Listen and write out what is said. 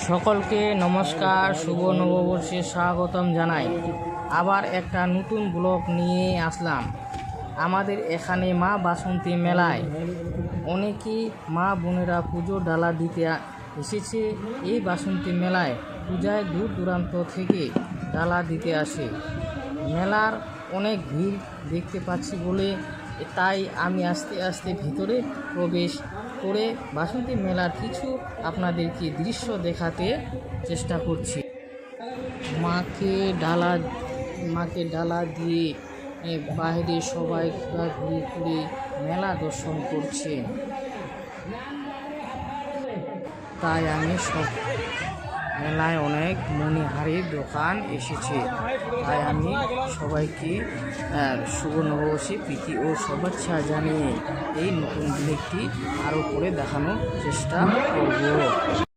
সকলকে নমস্কার, শুভ নববর্ষে স্বাগতম জানাই। আবার একটা নতুন ব্লগ নিয়ে আসলাম। আমাদের এখানে মা বাসন্তী মেলায় অনেকেই মা বোনেরা পুজোর ডালা দিতে এসেছে। এই বাসন্তী মেলায় পূজায় দূর দূরান্ত থেকে ডালা দিতে আসে। মেলার অনেক ভিড় দেখতে পাচ্ছি বলে তাই আমি আস্তে আস্তে ভিতরে প্রবেশ করে বাসন্তী মেলার কিছু আপনাদেরকে দৃশ্য দেখাতে চেষ্টা করছি। মাকে ডালা দিয়ে বাইরে সবাই ঘুরে ঘুরে মেলা দর্শন করছে। তাই আমি মেলায় অনেক মণিহারির দোকান এসেছে। তাই আমি সবাইকে শুভ নববর্ষে প্রীতি ও শুভেচ্ছা জানিয়ে এই নতুন ব্লগটি আরও করে দেখানোর চেষ্টা করব।